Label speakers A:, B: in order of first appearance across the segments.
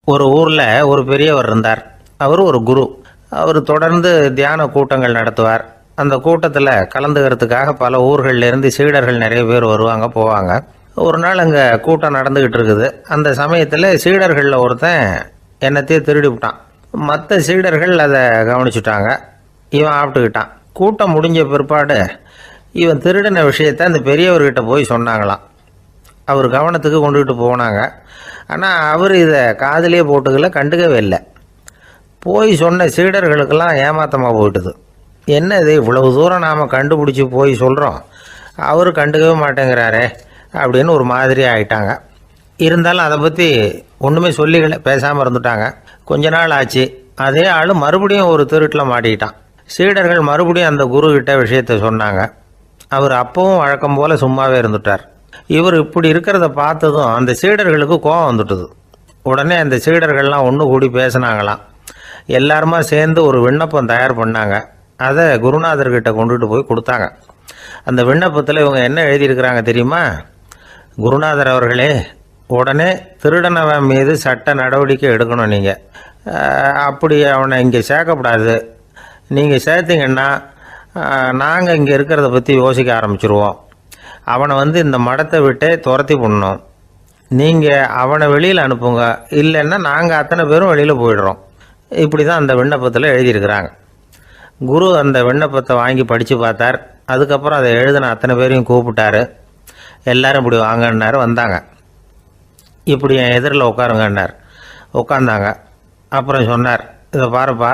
A: ஒரு ஊரில் ஒரு பெரியவர் இருந்தார். அவர் ஒரு குரு. அவர் தொடர்ந்து தியான கூட்டங்கள் நடத்துவார். அந்த கூட்டத்தில் கலந்துக்கிறதுக்காக பல ஊர்கள்லேருந்து சீடர்கள் நிறைய பேர் வருவாங்க போவாங்க. ஒரு நாள் அங்கே கூட்டம் நடந்துக்கிட்டு இருக்குது. அந்த சமயத்தில் சீடர்களில் ஒருத்தன் என்னத்தையே திருடி விட்டான். மற்ற சீடர்கள் அதை கவனிச்சுட்டாங்க. இவன் ஆப்பிட்டுக்கிட்டான். கூட்டம் முடிஞ்ச பிற்பாடு இவன் திருடின விஷயத்தை அந்த பெரியவர்கிட்ட போய் சொன்னாங்களாம். அவர் கவனத்துக்கு கொண்டுகிட்டு போனாங்க. ஆனால் அவர் இதை காதிலே போட்டுக்கல, கண்டுக்கவே இல்லை. போய் சொன்ன சீடர்களுக்கெல்லாம் ஏமாத்தமாக போயிட்டுது. என்ன இது, இவ்வளவு தூரம் நாம் கண்டுபிடிச்சி போய் சொல்கிறோம், அவர் கண்டுக்கவே மாட்டேங்கிறாரே அப்படின்னு ஒரு மாதிரி ஆயிட்டாங்க. இருந்தாலும் அதை பற்றி ஒன்றுமே சொல்லிக்கல, பேசாமல் இருந்துட்டாங்க. கொஞ்ச நாள் ஆச்சு. அதே ஆள் மறுபடியும் ஒரு திருட்டில் மாட்டிக்கிட்டான். சீடர்கள் மறுபடியும் அந்த குருக்கிட்ட விஷயத்தை சொன்னாங்க. அவர் அப்பவும் வழக்கம் போல் சும்மாவே இருந்துட்டார். இவர் இப்படி இருக்கிறத பார்த்ததும் அந்த சீடர்களுக்கு கோபம் வந்துட்டுது. உடனே அந்த சீடர்கள்லாம் ஒன்று கூடி பேசினாங்களாம். எல்லாருமா சேர்ந்து ஒரு விண்ணப்பம் தயார் பண்ணாங்க. அதை குருநாதர்கிட்ட கொண்டுட்டு போய் கொடுத்தாங்க. அந்த விண்ணப்பத்தில் இவங்க என்ன எழுதியிருக்கிறாங்க தெரியுமா? குருநாதர் அவர்களே, உடனே திருடனவன் மீது சட்ட நடவடிக்கை எடுக்கணும். நீங்கள் அப்படி அவனை இங்கே சேர்க்கக்கூடாது. நீங்கள் சேர்த்திங்கன்னா நாங்கள் இங்கே இருக்கிறத பற்றி யோசிக்க ஆரம்பிச்சிருவோம். அவனை இந்த மடத்தை விட்டே துரத்தி பண்ணணும். நீங்கள் அவனை வெளியில் அனுப்புங்க, இல்லைன்னா நாங்கள் அத்தனை பேரும் வெளியில் போயிடுறோம். இப்படி தான் அந்த விண்ணப்பத்தில் எழுதியிருக்கிறாங்க. குரு அந்த விண்ணப்பத்தை வாங்கி படித்து பார்த்தார். அதுக்கப்புறம் அதை எழுதின அத்தனை பேரையும் கூப்பிட்டாரு. எல்லாரும் இப்படி வாங்கன்னாரு. வந்தாங்க. இப்படி என் எதிரில் உட்காருங்கன்னார். உட்காந்தாங்க. அப்புறம் சொன்னார், இதை பாருப்பா,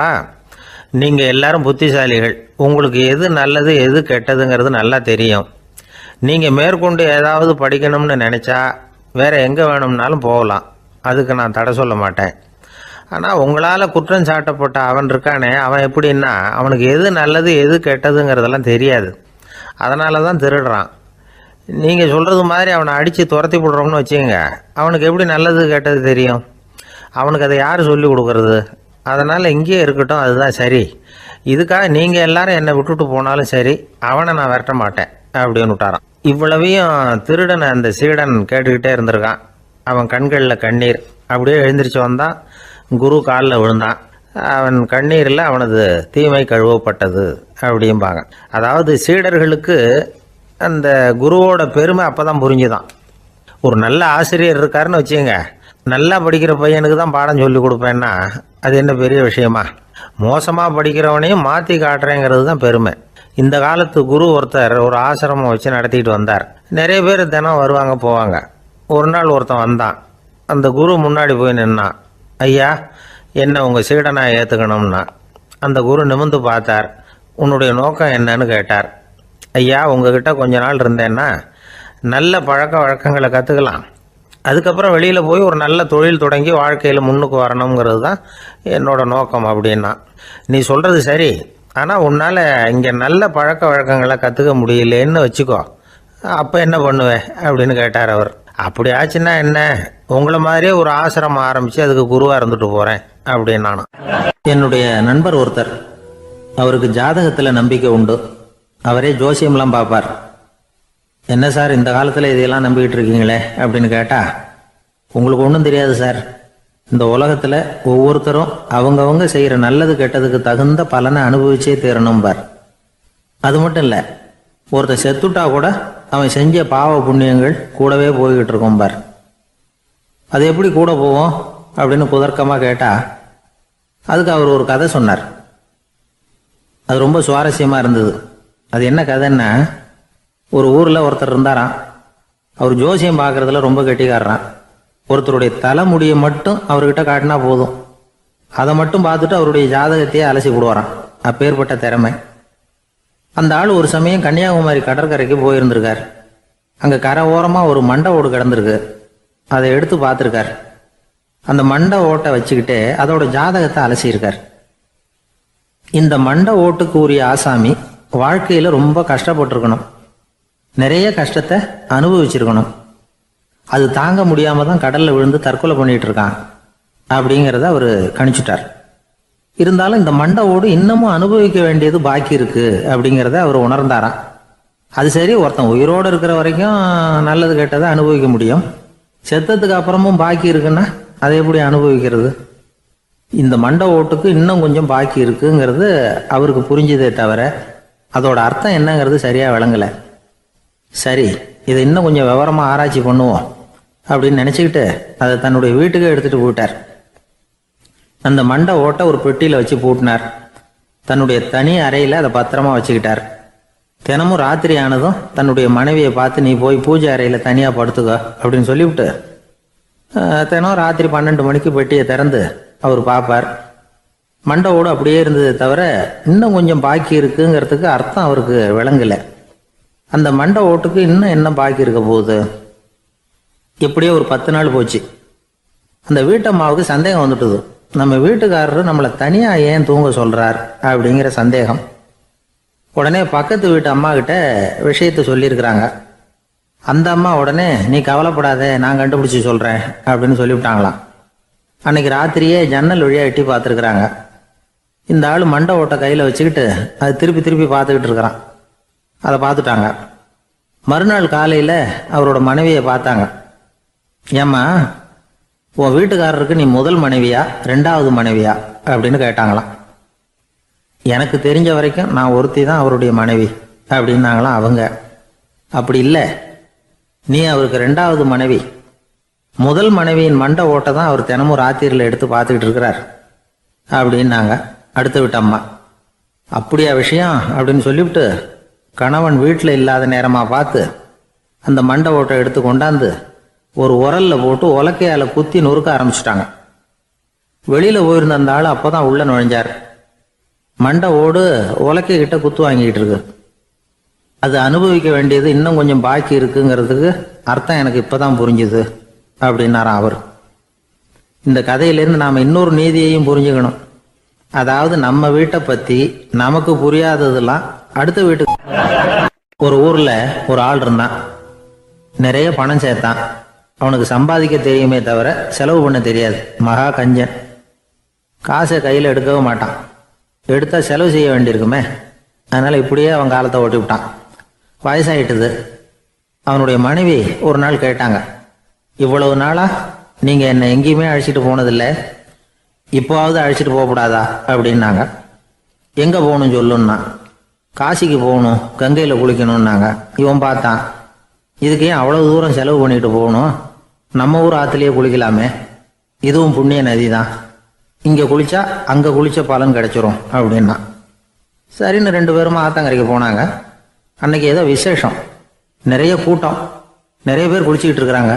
A: நீங்கள் எல்லாரும் புத்திசாலிகள். உங்களுக்கு எது நல்லது எது கெட்டதுங்கிறது நல்லா தெரியும். நீங்கள் மேற்கொண்டு ஏதாவது படிக்கணும்னு நினச்சா வேறு எங்கே வேணும்னாலும் போகலாம். அதுக்கு நான் தடை சொல்ல மாட்டேன். ஆனால் உங்களால் குற்றம் சாட்டப்பட்ட அவன் இருக்கானே, அவன் எப்படின்னா அவனுக்கு எது நல்லது எது கெட்டதுங்கிறதெல்லாம் தெரியாது. அதனால தான் திருடுறான். நீங்கள் சொல்கிறது மாதிரி அவனை அடித்து துரத்தி விடுறோம்னு வச்சுங்க, அவனுக்கு எப்படி நல்லது கெட்டது தெரியும்? அவனுக்கு அதை யார் சொல்லி கொடுக்கறது? அதனால் இங்கேயே இருக்கட்டும், அதுதான் சரி. இதுக்காக நீங்கள் எல்லாரும் என்னை விட்டுட்டு போனாலும் சரி, அவனை நான் விரட்ட மாட்டேன் அப்படின்னு விட்டாரான். இவ்வளவையும் திருடனை அந்த சீடன் கேட்டுக்கிட்டே இருந்திருக்கான். அவன் கண்களில் கண்ணீர். அப்படியே எழுந்திரிச்சு வந்தான். குரு காலில் விழுந்தான். அவன் கண்ணீரில் அவனது தீமை கழுவப்பட்டது அப்படிம்பாங்க. அதாவது சீடர்களுக்கு அந்த குருவோட பெருமை அப்போ தான் புரிஞ்சுதான். ஒரு நல்ல ஆசிரியர் இருக்காருன்னு வச்சுங்க, நல்லா படிக்கிற பையனுக்கு தான் பாடம் சொல்லி கொடுப்பேன்னா அது என்ன பெரிய விஷயமா? மோசமாக படிக்கிறவனையும் மாற்றி காட்டுறேங்கிறது தான் பெருமை. இந்த காலத்து குரு ஒருத்தர் ஒரு ஆசிரமம் வச்சு நடத்திட்டு வந்தார். நிறைய பேர் தினம் வருவாங்க போவாங்க. ஒரு நாள் ஒருத்தன் வந்தான். அந்த குரு முன்னாடி போய் நின்னான். ஐயா, என்ன உங்கள் சீடனாக ஏற்றுக்கணும்னா. அந்த குரு நிமிர்ந்து பார்த்தார். உன்னுடைய நோக்கம் என்னன்னு கேட்டார். ஐயா, உங்ககிட்ட கொஞ்ச நாள் இருந்தேன்னா நல்ல பழக்க வழக்கங்களை கற்றுக்கலாம். அதுக்கப்புறம் வெளியில் போய் ஒரு நல்ல தொழில் தொடங்கி வாழ்க்கையில் முன்னுக்கு வரணுங்கிறது தான் என்னோட நோக்கம் அப்படின்னா. நீ சொல்கிறது சரி, ஆனால் உன்னால் இங்கே நல்ல பழக்க வழக்கங்களை கற்றுக்க முடியலேன்னு வச்சுக்கோ. அப்போ என்ன பண்ணுவேன் அப்படின்னு கேட்டார் அவர். அப்படி ஆச்சுன்னா என்ன, உங்களை மாதிரியே ஒரு ஆசிரமம் ஆரம்பித்து அதுக்கு குருவாக இருந்துட்டு போகிறேன் அப்படின்னு நானும். என்னுடைய நண்பர் ஒருத்தர், அவருக்கு ஜாதகத்தில் நம்பிக்கை உண்டு. அவரே ஜோசியம்லாம் பார்ப்பார். என்ன சார் இந்த காலத்தில் இதையெல்லாம் நம்பிக்கிட்டு இருக்கீங்களே அப்படின்னு கேட்டால், உங்களுக்கு ஒன்றும் தெரியாது சார். இந்த உலகத்தில் ஒவ்வொருத்தரும் அவங்கவங்க செய்கிற நல்லது கெட்டதுக்கு தகுந்த பலனை அனுபவிச்சே தீரணும் பார். அது மட்டும் இல்லை, ஒருத்தர் செத்துட்டா கூட அவன் செஞ்ச பாவ புண்ணியங்கள் கூடவே போய்கிட்டு இருக்கோம் பார். அது எப்படி கூட போவோம் அப்படின்னு குதர்க்கமாக கேட்டால், அதுக்கு அவர் ஒரு கதை சொன்னார். அது ரொம்ப சுவாரஸ்யமாக இருந்தது. அது என்ன கதைன்னா, ஒரு ஊரில் ஒருத்தர் இருந்தாராம். அவர் ஜோசியம் பார்க்குறதுல ரொம்ப கெட்டிக்காரரான். ஒருத்தருடைய தலைமுடியை மட்டும் அவர்கிட்ட காட்டினா போதும், அதை மட்டும் பார்த்துட்டு அவருடைய ஜாதகத்தையே அலசி விடுவாராம். அப்பேற்பட்ட திறமை. அந்த ஆள் ஒரு சமயம் கன்னியாகுமரி கடற்கரைக்கு போயிருந்திருக்கார். அங்கே கரை ஓரமாக ஒரு மண்டை ஓடு கிடந்திருக்கு. அதை எடுத்து பார்த்துருக்கார். அந்த மண்டை ஓட்டை வச்சுக்கிட்டே அதோட ஜாதகத்தை அலசியிருக்கார். இந்த மண்டை ஓட்டுக்கு உரிய ஆசாமி வாழ்க்கையில் ரொம்ப கஷ்டப்பட்டிருக்கணும், நிறைய கஷ்டத்தை அனுபவிச்சிருக்கணும். அது தாங்க முடியாம தான் கடல்ல விழுந்து தற்கொலை பண்ணிட்டு இருக்கான் அப்படிங்கிறத அவர் கணிச்சுட்டார். இருந்தாலும் இந்த மண்டை ஓடு இன்னமும் அனுபவிக்க வேண்டியது பாக்கி இருக்கு அப்படிங்கிறத அவர் உணர்ந்தாராம். அது சரி, ஒருத்தன் உயிரோடு இருக்கிற வரைக்கும் நல்லது கெட்டதை அனுபவிக்க முடியும். செத்ததுக்கு அப்புறமும் பாக்கி இருக்குன்னா அதை எப்படி அனுபவிக்கிறது? இந்த மண்டை ஓட்டுக்கு இன்னும் கொஞ்சம் பாக்கி இருக்குங்கிறது அவருக்கு புரிஞ்சதே தவிர அதோட அர்த்தம் என்னங்கிறது சரியாக விளங்கலை. சரி, இதை இன்னும் கொஞ்சம் விவரமாக ஆராய்ச்சி பண்ணுவோம் அப்படின்னு நினச்சிக்கிட்டு அதை தன்னுடைய வீட்டுக்கு எடுத்துகிட்டு போயிட்டார். அந்த மண்டை ஓட்டை ஒரு பெட்டியில் வச்சு பூட்டினார். தன்னுடைய தனி அறையில் அதை பத்திரமா வச்சுக்கிட்டார். தினமும் ராத்திரி ஆனதும் தன்னுடைய மனைவியை பார்த்து, நீ போய் பூஜை அறையில் தனியாக படுத்துக்க அப்படின்னு சொல்லிவிட்டு தினம் ராத்திரி 12 மணிக்கு பெட்டியை திறந்து அவர் பார்ப்பார். மண்டை ஓடு அப்படியே இருந்ததை தவிர இன்னும் கொஞ்சம் பாக்கி இருக்குங்கிறதுக்கு அர்த்தம் அவருக்கு விளங்கலை. அந்த மண்டை ஓட்டுக்கு இன்னும் என்ன பாக்கி இருக்க போகுது? எப்படியோ ஒரு 10 நாள் போச்சு. அந்த வீட்டம்மாவுக்கு சந்தேகம் வந்துட்டுது. நம்ம வீட்டுக்காரரு நம்மளை தனியாக ஏன் தூங்க சொல்கிறார் அப்படிங்கிற சந்தேகம். உடனே பக்கத்து வீட்டு அம்மா கிட்ட விஷயத்தை சொல்லியிருக்கிறாங்க. அந்த அம்மா உடனே, நீ கவலைப்படாத, நான் கண்டுபிடிச்சி சொல்கிறேன் அப்படின்னு சொல்லிவிட்டாங்களாம். அன்னைக்கு ராத்திரியே ஜன்னல் வழியாக எட்டி பார்த்துருக்குறாங்க. இந்த ஆள் மண்டை ஓட்டை கையில் வச்சுக்கிட்டு அது திருப்பி திருப்பி பார்த்துக்கிட்டு இருக்கிறான். அதை பார்த்துட்டாங்க. மறுநாள் காலையில் அவரோட மனைவியை பார்த்தாங்க. ஏம்மா, உன் வீட்டுக்காரருக்கு நீ முதல் மனைவியா 2வது மனைவியா அப்படின்னு கேட்டாங்களாம். எனக்கு தெரிஞ்ச வரைக்கும் நான் ஒருத்தி தான் அவருடைய மனைவி அப்படின்னாங்களாம் அவங்க. அப்படி இல்லை, நீ அவருக்கு 2வது மனைவி. முதல் மனைவியின் மண்டை ஓட்டை தான் அவர் தினமும் ராத்திரியில் எடுத்து பார்த்துக்கிட்டு இருக்கிறார் அப்படின்னாங்க அடுத்த வீட்டு அம்மா. அப்படியா விஷயம் அப்படின்னு சொல்லிவிட்டு கணவன் வீட்டில் இல்லாத நேரமாக பார்த்து அந்த மண்டை ஓட்டை எடுத்து கொண்டாந்து ஒரு உரல்ல போட்டு உலக்கையால் குத்தி நொறுக்க ஆரம்பிச்சிட்டாங்க. வெளியில் போயிருந்த அந்த ஆள் அப்போ தான் உள்ள நுழைஞ்சார். மண்டை ஓடு உலக்கை கிட்ட குத்து வாங்கிக்கிட்டு இருக்கு. அது அனுபவிக்க வேண்டியது இன்னும் கொஞ்சம் பாக்கி இருக்குங்கிறதுக்கு அர்த்தம் எனக்கு இப்போதான் புரிஞ்சுது அப்படின்னாராம் அவர். இந்த கதையிலேருந்து நாம் இன்னொரு நீதியையும் புரிஞ்சுக்கணும். அதாவது நம்ம வீட்டை பற்றி நமக்கு புரியாததெல்லாம் அடுத்த வீட்டுக்கு. ஒரு ஊரில் ஒரு ஆள் இருந்தான். நிறைய பணம் சேர்த்தான். அவனுக்கு சம்பாதிக்க தெரியுமே தவிர செலவு பண்ண தெரியாது. மகா கஞ்சன். காசை கையில் எடுக்கவும் மாட்டான். எடுத்தால் செலவு செய்ய வேண்டியிருக்குமே. அதனால் இப்படியே அவன் காலத்தை ஓட்டி விட்டான். வயசாயிட்டுது. அவனுடைய மனைவி ஒரு நாள் கேட்டாங்க, இவ்வளவு நாளாக நீங்கள் என்னை எங்கேயுமே அழைச்சிட்டு போனதில்லை, இப்போவாவது அழைச்சிட்டு போகக்கூடாதா அப்படின்னாங்க. எங்கே போகணும் சொல்லுன்னா. காசிக்கு போகணும், கங்கையில் குளிக்கணும்னாங்க. இவன் பார்த்தான், இதுக்கு ஏன் அவ்வளோ தூரம் செலவு பண்ணிட்டு போகணும், நம்ம ஊர் ஆற்றுலேயே குளிக்கலாமே, இதுவும் புண்ணிய நதி தான், இங்கே குளித்தா அங்கே குளித்த பலன் கிடைச்சிரும் அப்படின்னா. சரின்னு 2 பேரும் ஆத்தங்கரைக்கு போனாங்க. அன்னைக்கு ஏதோ விசேஷம், நிறைய கூட்டம், நிறைய பேர் குளிச்சுக்கிட்டு இருக்கிறாங்க.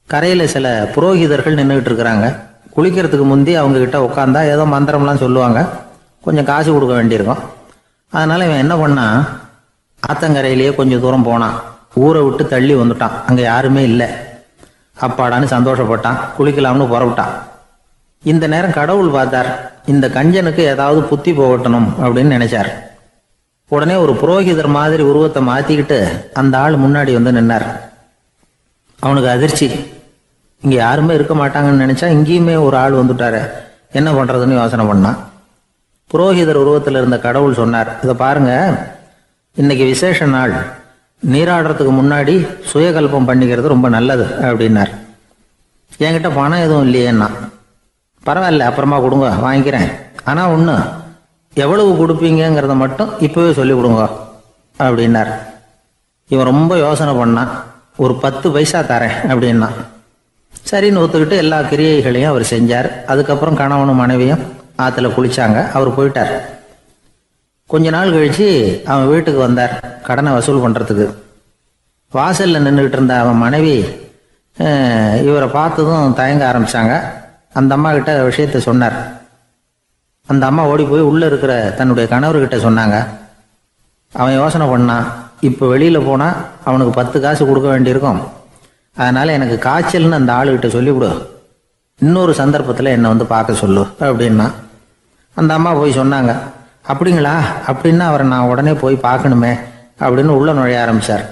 A: கரையில் சில புரோகிதர்கள் நின்றுக்கிட்டு இருக்கிறாங்க. குளிக்கிறதுக்கு முந்தி அவங்கக்கிட்ட உட்காந்தா ஏதோ மந்திரம்லாம் சொல்லுவாங்க. கொஞ்சம் காசு கொடுக்க வேண்டியிருக்கும். அதனால் இவன் என்ன பண்ணான், ஆத்தங்கரையிலேயே கொஞ்சம் தூரம் போனான். ஊரை விட்டு தள்ளி வந்துட்டான். அங்கே யாருமே இல்லை. அப்பாடான்னு சந்தோஷப்பட்டான். குளிக்கலாம்னு புறப்பட்டான். இந்த நேரம் கடவுள் பார்த்தார். இந்த கஞ்சனுக்கு ஏதாவது புத்தி போகட்டணும் அப்படின்னு நினைச்சார். உடனே ஒரு புரோகிதர் மாதிரி உருவத்தை மாற்றிக்கிட்டு அந்த ஆள் முன்னாடி வந்து நின்னார். அவனுக்கு அதிர்ச்சி. இங்கே யாருமே இருக்க மாட்டாங்கன்னு நினச்சா இங்கேயுமே ஒரு ஆள் வந்துட்டாரு, என்ன பண்ணுறதுன்னு யோசனை பண்ணான். புரோகிதர் உருவத்தில் இருந்த கடவுள் சொன்னார், இதை பாருங்க, இன்னைக்கு விசேஷ நாள், நீராடுறதுக்கு முன்னாடி சுயகல்பம் பண்ணிக்கிறது ரொம்ப நல்லது அப்படின்னார். என்கிட்ட பணம் எதுவும் இல்லையேன்னா. பரவாயில்ல, அப்புறமா கொடுங்க, வாங்கிக்கிறேன். ஆனால் ஒன்று, எவ்வளவு கொடுப்பீங்கிறத மட்டும் இப்போவே சொல்லி கொடுங்க அப்படின்னார். இவன் ரொம்ப யோசனை பண்ணான். ஒரு 10 பைசா தரேன் அப்படின்னா. சரின்னு ஒத்துக்கிட்டு எல்லா கிரியைகளையும் அவர் செஞ்சார். அதுக்கப்புறம் கணவனும் மனைவியும் ஆற்றுல குளிச்சாங்க. அவர் போயிட்டார். கொஞ்ச நாள் கழித்து அவன் வீட்டுக்கு வந்தார் கடனை வசூல் பண்ணுறதுக்கு. வாசலில் நின்றுக்கிட்டு இருந்த அவன் மனைவி இவரை பார்த்ததும் தயங்க ஆரம்பித்தாங்க. அந்த அம்மா கிட்ட விஷயத்த சொன்னார். அந்த அம்மா ஓடி போய் உள்ளே இருக்கிற தன்னுடைய கணவர்கிட்ட சொன்னாங்க. அவன் யோசனை பண்ணான், இப்போ வெளியில் போனால் அவனுக்கு 10 காசு கொடுக்க வேண்டியிருக்கும், அதனால் எனக்கு காய்ச்சல்னு அந்த ஆளுகிட்ட சொல்லிவிடு, இன்னொரு சந்தர்ப்பத்தில் என்னை வந்து பார்க்க சொல்லு அப்படின்னா. அந்த அம்மா போய் சொன்னாங்க. அப்படிங்களா, அப்படின்னா அவரை நான் உடனே போய் பார்க்கணுமே அப்படின்னு உள்ளே நுழைய ஆரம்பித்தார்.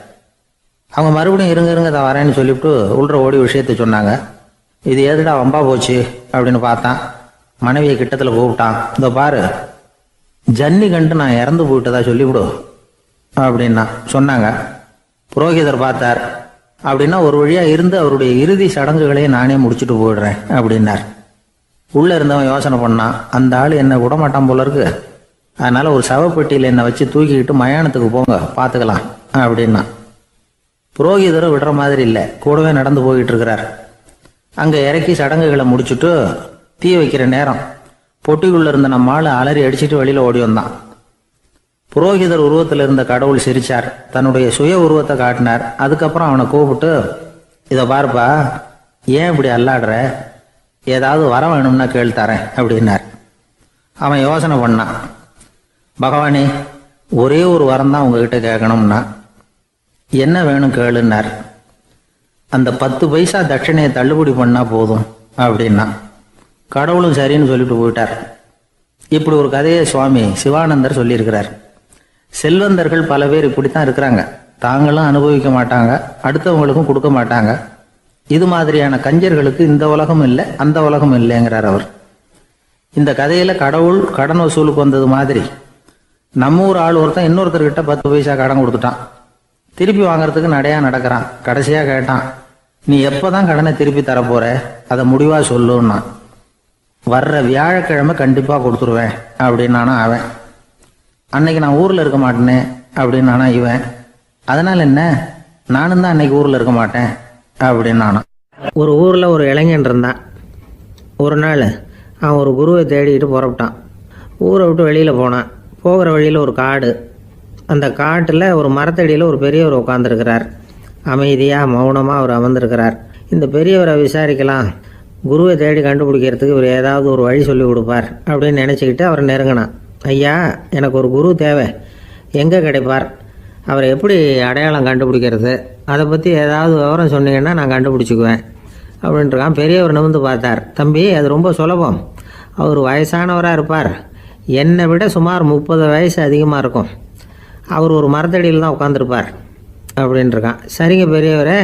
A: அவங்க மறுபடியும் இருங்க தான் வரேன்னு சொல்லிவிட்டு உள்ள ஓடி விஷயத்த சொன்னாங்க. இது எதுடா வம்பா போச்சு அப்படின்னு பார்த்தான். மனைவியை கிட்டத்தில் கூப்பிட்டான். இதோ பாரு, ஜன்னி கண்டு நான் இறந்து போயிட்டதா சொல்லிவிடு அப்படின்னா சொன்னாங்க. புரோகிதர் பார்த்தார். அப்படின்னா ஒரு வழியாக இருந்து அவருடைய இறுதி சடங்குகளையும் நானே முடிச்சுட்டு போயிடுறேன் அப்படின்னார். உள்ளே இருந்தவன் யோசனை பண்ணான், அந்த ஆள் என்னை விட மாட்டான் போல இருக்கு, அதனால ஒரு சவப்பெட்டியில் என்னை வச்சு தூக்கிக்கிட்டு மயானத்துக்கு போங்க பார்த்துக்கலாம் அப்படின்னா. புரோகிதரும் விடுற மாதிரி இல்லை, கூடவே நடந்து போயிட்டு இருக்கிறார். அங்கே இறக்கி சடங்குகளை முடிச்சுட்டு தீ வைக்கிற நேரம் பொட்டிக்குள்ளே இருந்த நம்ம ஆள் அலறி அடிச்சுட்டு வெளியில் ஓடி வந்தான். புரோகிதர் உருவத்தில் இருந்த கடவுள் சிரிச்சார், தன்னுடைய சுய உருவத்தை காட்டினார். அதுக்கப்புறம் அவனை கூப்பிட்டு, இதை பாருப்பா, ஏன் இப்படி அல்லாடுற, ஏதாவது வர வேணும்னா கேள் தரேன் அப்படின்னார். அவன் யோசனை பண்ணான், பகவானே ஒரே ஒரு வரம் தான் உங்ககிட்ட கேட்கணும்னா. என்ன வேணும் கேளுன்னார். அந்த 10 பைசா தட்சணையை தள்ளுபடி பண்ணா போதும் அப்படின்னா. கடவுளும் சரின்னு சொல்லிட்டு போயிட்டார். இப்படி ஒரு கதையை சுவாமி சிவானந்தர் சொல்லியிருக்கிறார். செல்வந்தர்கள் பல பேர் இப்படித்தான் இருக்கிறாங்க, தாங்களும் அனுபவிக்க மாட்டாங்க, அடுத்தவங்களுக்கும் கொடுக்க மாட்டாங்க. இது மாதிரியான கஞ்சர்களுக்கு இந்த உலகம் இல்லை அந்த உலகம் இல்லைங்கிறார் அவர். இந்த கதையில கடவுள் கடன் வசூலுக்கு வந்தது மாதிரி நம்ம ஊர் ஆள் ஒருத்தன் இன்னொருத்தர்கிட்ட 10 பைசா கடன் கொடுத்துட்டான். திருப்பி வாங்கறதுக்கு நடையா நடக்கிறான். கடைசியா கேட்டான், நீ எப்பதான் கடனை திருப்பி தரப்போற, அதை முடிவா சொல்லுன்னா. வர்ற வியாழக்கிழமை கண்டிப்பா கொடுத்துருவேன் அப்படின்னானா அவன். அன்னைக்கு நான் ஊர்ல இருக்க மாட்டேனே அப்படின்னானா இவன். அதனால என்ன, நானும் தான் அன்னைக்கு ஊர்ல இருக்க மாட்டேன் அப்படின்னானா. ஒரு ஊர்ல ஒரு இளைஞன் இருந்தான். ஒரு நாள் அவன் ஒரு குருவை தேடிட்டு புறப்பட்டான். ஊரை விட்டு வெளியில போனான். போகிற வழியில ஒரு காடு. அந்த காட்டில் ஒரு மரத்தடியில் ஒரு பெரியவர் உட்காந்துருக்கிறார். அமைதியாக மௌனமாக அவர் அமர்ந்திருக்கிறார். இந்த பெரியவரை விசாரிக்கலாம், குருவை தேடி கண்டுபிடிக்கிறதுக்கு இவர் ஏதாவது ஒரு வழி சொல்லி கொடுப்பார் அப்படின்னு நினச்சிக்கிட்டு அவரை நெருங்கினான். ஐயா, எனக்கு ஒரு குரு தேவை, எங்கே கிடைப்பார், அவரை எப்படி அடையாளம் கண்டுபிடிக்கிறது, அதை பற்றி ஏதாவது விவரம் சொன்னீங்கன்னா நான் கண்டுபிடிச்சிக்குவேன் அப்படின்ட்டுருக்கான். பெரியவர் நிமிர்ந்து பார்த்தார். தம்பி, அது ரொம்ப சுலபம். அவர் வயசானவராக இருப்பார், என்னை விட சுமார் 30 வயசு அதிகமாக இருக்கும். அவர் ஒரு மரத்தடியில் தான் உட்காந்துருப்பார் அப்படின்ட்டுருக்கான். சரிங்க பெரியவரே,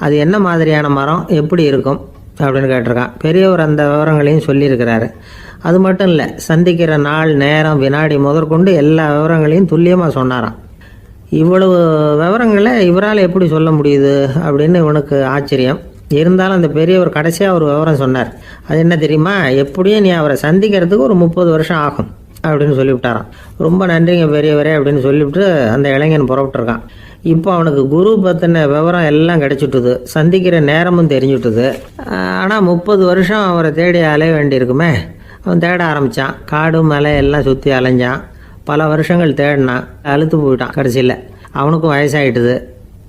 A: அது என்ன மாதிரியான மரம், எப்படி இருக்கும் அப்படின்னு கேட்டிருக்கான். பெரியவர் அந்த விவரங்களையும் சொல்லியிருக்கிறாரு. அது மட்டும் இல்லை, சந்திக்கிற நாள், நேரம், வினாடி முதற்கொண்டு எல்லா விவரங்களையும் துல்லியமாக சொன்னாராம். இவ்வளவு விவரங்களை இவரால் எப்படி சொல்ல முடியுது அப்படின்னு இவனுக்கு ஆச்சரியம். இருந்தாலும் அந்த பெரியவர் கடைசியாக ஒரு விவரம் சொன்னார். அது என்ன தெரியுமா, எப்படியும் நீ அவரை சந்திக்கிறதுக்கு ஒரு 30 வருஷம் ஆகும் அப்படின்னு சொல்லிவிட்டாரான். ரொம்ப நன்றிங்க பெரியவரே அப்படின்னு சொல்லிவிட்டு அந்த இளைஞன் புறப்பட்டுருக்கான். இப்போ அவனுக்கு குரு பற்றின விவரம் எல்லாம் கிடைச்சிட்டுது, சந்திக்கிற நேரமும் தெரிஞ்சுட்டுது. ஆனால் 30 வருஷம் அவரை தேடி அலைய வேண்டியிருக்குமே. அவன் தேட ஆரம்பித்தான். காடு மலை எல்லாம் சுற்றி அலைஞ்சான். பல வருஷங்கள் தேடினான், அழுத்து போயிட்டான். கடைசியில் அவனுக்கும் வயசாகிட்டுது.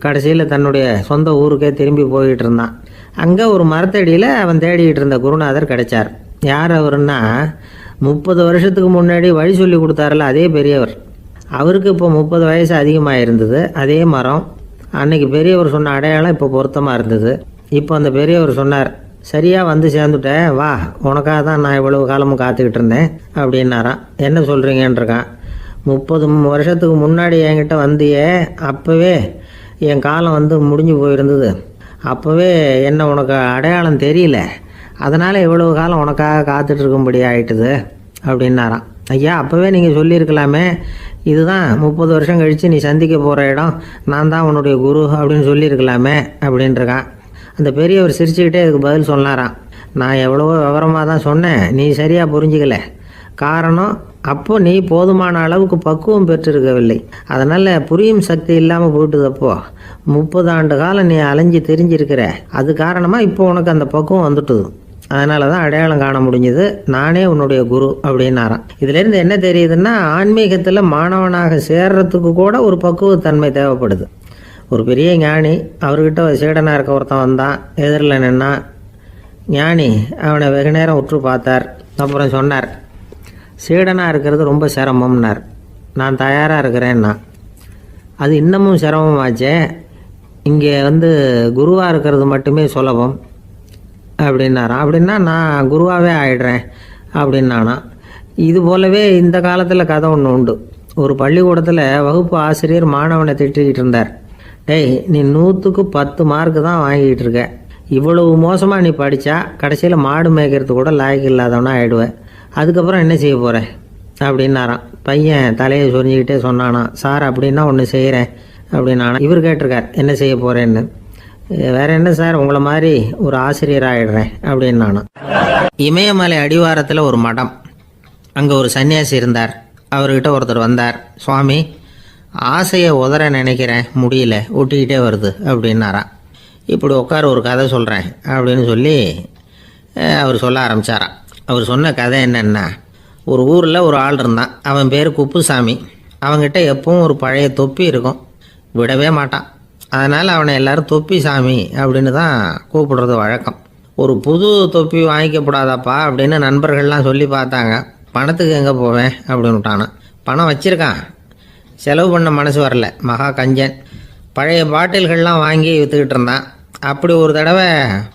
A: கடைசியில் தன்னுடைய சொந்த ஊருக்கே திரும்பி போயிட்டு இருந்தான். அங்கே ஒரு மரத்தடியில் அவன் தேடிக்கிட்டு இருந்த குருநாதர் கிடைச்சார். யார் அவருன்னா, 30 வருஷத்துக்கு முன்னாடி வழி சொல்லி கொடுத்தாருல அதே பெரியவர். அவருக்கு இப்போ 30 வயசு அதிகமாக இருந்தது. அதே மரம். அன்னைக்கு பெரியவர் சொன்ன அடையாளம் இப்போ பொருத்தமாக இருந்தது. இப்போ அந்த பெரியவர் சொன்னார், சரியாக வந்து சேர்ந்துட்டேன், வா, உனக்காக தான் நான் இவ்வளவு காலமும் காத்துக்கிட்டு இருந்தேன் அப்படின்னாரான். என்ன சொல்கிறீங்கன்றிருக்கான். 30 வருஷத்துக்கு முன்னாடி என்கிட்ட வந்தியே, அப்போவே என் காலம் வந்து முடிஞ்சு போயிருந்தது. அப்போவே என்ன உனக்கு அடையாளம் தெரியல, அதனால் இவ்வளவு காலம் உனக்காக காத்துட்டு இருக்கும்படி ஆயிட்டுது அப்படின்னாராம். ஐயா, அப்போவே நீங்கள் சொல்லியிருக்கலாமே, இதுதான் 30 வருஷம் கழித்து நீ சந்திக்க போகிற இடம், நான் தான் உன்னுடைய குரு அப்படின்னு சொல்லியிருக்கலாமே அப்படின்ட்டுருக்கான். அந்த பெரியவர் சிரிச்சுக்கிட்டே இதுக்கு பதில் சொன்னாராம். நான் எவ்வளவோ விவரமாக தான் சொன்னேன், நீ சரியாக புரிஞ்சிக்கல. காரணம், அப்போ நீ போதுமான அளவுக்கு பக்குவம் பெற்றிருக்கவில்லை, அதனால் புரியும் சக்தி இல்லாமல் போயிட்டுது. அப்போ 30 ஆண்டு காலம் நீ அலைஞ்சு தெரிஞ்சிருக்கிற, அது காரணமாக இப்போ உனக்கு அந்த பக்குவம் வந்துட்டுது. அதனால தான் அடையாளம் காண முடிஞ்சது, நானே உன்னுடைய குரு அப்படின்னாராம். இதுலேருந்து என்ன தெரியுதுன்னா, ஆன்மீகத்தில் மாணவனாக சேர்றதுக்கு கூட ஒரு பக்குவத்தன்மை தேவைப்படுது. ஒரு பெரிய ஞானி, அவர்கிட்ட சீடனாக இருக்க ஒருத்தன் வந்தான். எதிரில் நின்னா. ஞானி அவனை வெகு நேரம் உற்று பார்த்தார். அப்புறம் சொன்னார், சீடனாக இருக்கிறது ரொம்ப சிரமம்னார். நான் தயாராக இருக்கிறேன்னா. அது இன்னமும் சிரமமாச்சே, இங்கே வந்து குருவாக இருக்கிறது மட்டுமே சுலபம் அப்படின்னாராம். அப்படின்னா நான் குருவாகவே ஆயிடுறேன் அப்படின்னானா. இது போலவே இந்த காலத்தில் கதை ஒன்று உண்டு. ஒரு பள்ளிக்கூடத்தில் வகுப்பு ஆசிரியர் மாணவனை திட்டிக்கிட்டு இருந்தார். டேய், நீ 100க்கு 10 மார்க்கு தான் வாங்கிக்கிட்டு இருக்க, இவ்வளவு மோசமாக நீ படித்தா கடைசியில் மாடு மேய்க்கிறது கூட லாய்க்கு இல்லாதவனா ஆகிடுவேன், அதுக்கப்புறம் என்ன செய்ய போகிறேன் அப்படின்னாராம். பையன் தலையை சொரிஞ்சிக்கிட்டே சொன்னானா, சார் அப்படின்னா ஒன்று செய்கிறேன் அப்படின்னானா. இவர் கேட்டிருக்கார், என்ன செய்ய போகிறேன்னு. வேற என்ன சார், உங்களை மாதிரி ஒரு ஆசிரியர் ஆகிடுறேன் அப்படின்னு நானும். இமயமலை அடிவாரத்தில் ஒரு மடம், அங்கே ஒரு சன்னியாசி இருந்தார். அவர்கிட்ட ஒருத்தர் வந்தார். சுவாமி, ஆசையை உதற நினைக்கிறேன், முடியல, ஒட்டிக்கிட்டே வருது அப்படின்னாராம். இப்படி உட்கார, ஒரு கதை சொல்கிறேன் அப்படின்னு சொல்லி அவர் சொல்ல ஆரம்பித்தாராம். அவர் சொன்ன கதை என்னென்னா, ஒரு ஊரில் ஒரு ஆள் இருந்தான். அவன் பேர் குப்புசாமி. அவன்கிட்ட எப்பவும் ஒரு பழைய தொப்பி இருக்கும், விடவே மாட்டான். அதனால் அவனை எல்லோரும் தொப்பி சாமி அப்படின்னு தான் கூப்பிடுறது வழக்கம். ஒரு புது தொப்பி வாங்கிக்கப்படாதாப்பா அப்படின்னு நண்பர்கள்லாம் சொல்லி பார்த்தாங்க. பணத்துக்கு எங்கே போவேன் அப்படின்னு விட்டானான். பணம் வச்சுருக்கான், செலவு பண்ண மனசு வரல, மகா கஞ்சன். பழைய பாட்டில்கள்லாம் வாங்கி விற்றுக்கிட்டு இருந்தான். அப்படி ஒரு தடவை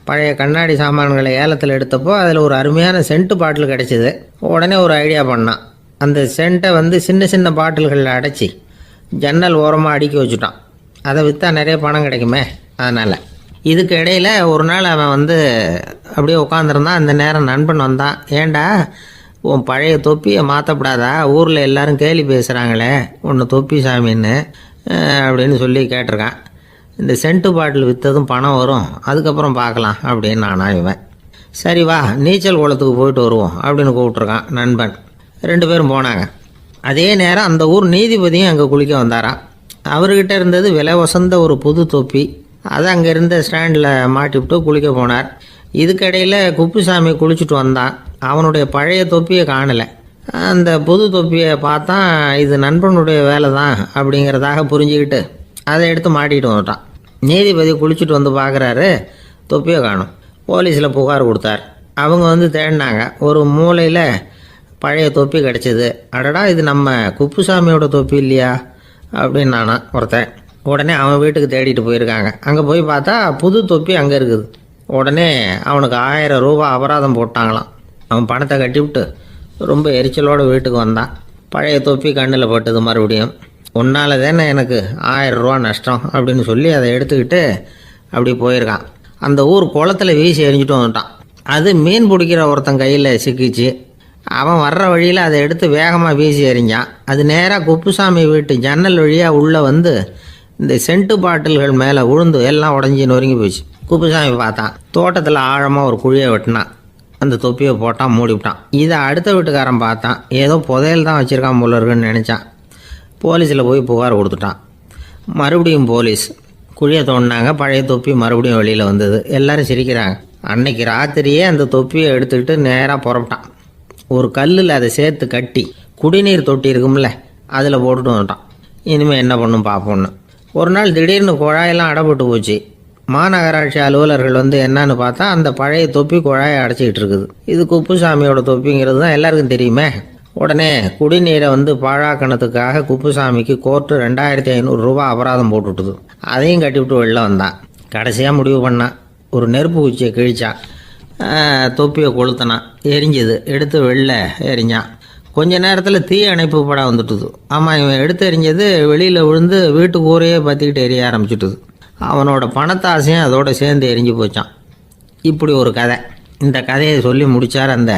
A: பழைய கண்ணாடி சாமான்களை ஏலத்தில் எடுத்தப்போ அதில் ஒரு அருமையான சென்ட்டு பாட்டில் கிடச்சிது. உடனே ஒரு ஐடியா பண்ணான். அந்த சென்ட்டை சின்ன சின்ன பாட்டில்களில் அடைச்சி ஜன்னல் ஓரமாக அடுக்கி வச்சுட்டான். அதை விற்றா நிறைய பணம் கிடைக்குமே, அதனால். இதுக்கு இடையில் ஒரு நாள் அவன் அப்படியே உட்காந்துருந்தான். அந்த நேரம் நண்பன் வந்தான். ஏண்டா, உன் பழைய தொப்பியை மாற்றப்படாதா, ஊரில் எல்லோரும் கேலி பேசுகிறாங்களே உன்னை தொப்பி சாமின்னு அப்படின்னு சொல்லி கேட்டிருக்கான். இந்த சென்ட்டு பாட்டில் விற்றதும் பணம் வரும், அதுக்கப்புறம் பார்க்கலாம் அப்படின்னு நானா இவன். சரி வா, நீச்சல் குளத்துக்கு போயிட்டு வருவோம் அப்படின்னு கூப்பிட்ருக்கான் நண்பன். 2 பேரும் போனாங்க. அதே நேரம் அந்த ஊர் நீதிபதியும் அங்கே குளிக்க வந்தாராம். அவர்கிட்ட இருந்தது விலை வசந்த ஒரு புது தொப்பி. அதை அங்கே இருந்த ஸ்டாண்டில் மாட்டிவிட்டு குளிக்க போனார். இதுக்கிடையில் குப்புசாமி குளிச்சுட்டு வந்தான். அவனுடைய பழைய தொப்பியை காணலை. அந்த புது தொப்பியை பார்த்தா இது நண்பனுடைய வேலை தான் அப்படிங்கிறதாக புரிஞ்சுக்கிட்டு அதை எடுத்து மாட்டிகிட்டு வந்துட்டான். நீதிபதி குளிச்சுட்டு வந்து பார்க்குறாரு, தொப்பியை காணும். போலீஸில் புகார் கொடுத்தார். அவங்க தேடினாங்க. ஒரு மூலையில் பழைய தொப்பி கிடச்சிது. அடடா, இது நம்ம குப்புசாமியோட தொப்பி இல்லையா அப்படின்னு நானா ஒருத்தன். உடனே அவன் வீட்டுக்கு தேடிட்டு போயிருக்காங்க. அங்கே போய் பார்த்தா புது தொப்பி அங்கே இருக்குது. உடனே அவனுக்கு 1000 ரூபா அபராதம் போட்டாங்களாம். அவன் பணத்தை கட்டிவிட்டு ரொம்ப எரிச்சலோடு வீட்டுக்கு வந்தான். பழைய தொப்பி கண்ணில் பட்டது. மறுபடியும் உன்னால் தானே எனக்கு 1000 ரூபா நஷ்டம் அப்படின்னு சொல்லி அதை எடுத்துக்கிட்டு அப்படி போயிருக்கான். அந்த ஊர் குளத்தில் வீசி எரிஞ்சிட்டு வந்துட்டான். அது மீன் பிடிக்கிற ஒருத்தன் கையில் சிக்கிச்சு. அவன் வர்ற வழியில் அதை எடுத்து வேகமாக வீசி எறிஞ்சான். அது நேராக குப்புசாமி வீட்டு ஜன்னல் வழியாக உள்ளே இந்த சென்ட்டு பாட்டில்கள் மேலே விழுந்து எல்லாம் உடஞ்சி நொறுங்கி போச்சு. குப்புசாமி பார்த்தான். தோட்டத்தில் ஆழமாக ஒரு குழியை வெட்டினான். அந்த தொப்பியை போட்டான், மூடிவிட்டான். இதை அடுத்த வீட்டுக்காரன் பார்த்தான். ஏதோ புதையல் தான் வச்சுருக்கான் போல இருக்குன்னு நினச்சான். போலீஸில் போய் புகார் கொடுத்துட்டான். மறுபடியும் போலீஸ் குழியை தோண்டினாங்க. பழைய தொப்பி மறுபடியும் வெளியில் வந்தது. எல்லோரும் சிரிக்கிறாங்க. அன்னைக்கு ராத்திரியே அந்த தொப்பியை எடுத்துக்கிட்டு நேராக புறப்பட்டான். ஒரு கல்லில் அதை சேர்த்து கட்டி குடிநீர் தொட்டி இருக்கும்ல, அதில் போட்டுட்டு வந்துட்டான். இனிமேல் என்ன பண்ணும் பார்ப்போன்னு. ஒரு நாள் திடீர்னு குழாயெல்லாம் அடைப்பட்டு போச்சு. மாநகராட்சி அலுவலர்கள் என்னன்னு பார்த்தா அந்த பழைய தொப்பி குழாயை அடைச்சிக்கிட்டு இருக்குது. இது குப்புசாமியோட தொப்பிங்கிறது தான் எல்லாருக்கும் தெரியுமே. உடனே குடிநீரை பாழாக்கணத்துக்காக குப்புசாமிக்கு கோர்ட்டு 2500 ரூபா அபராதம் போட்டுவிட்டுது. அதையும் கட்டிவிட்டு வெளில வந்தான். கடைசியாக முடிவு பண்ணான். ஒரு நெருப்பு குச்சியை கிழிச்சான். தொப்பியை கொளுத்தினான். எரிஞ்சுது. எடுத்து வெளில எரிஞ்சான். கொஞ்ச நேரத்தில் தீ அணைப்பு படம் வந்துட்டுது. ஆமாம், இவன் எடுத்து எரிஞ்சது வெளியில் விழுந்து வீட்டு கூரையே பற்றிக்கிட்டு எரிய ஆரம்பிச்சுட்டுது. அவனோட பணத்தாசையும் அதோடு சேர்ந்து எரிஞ்சு போச்சான். இப்படி ஒரு கதை. இந்த கதையை சொல்லி முடித்தார் அந்த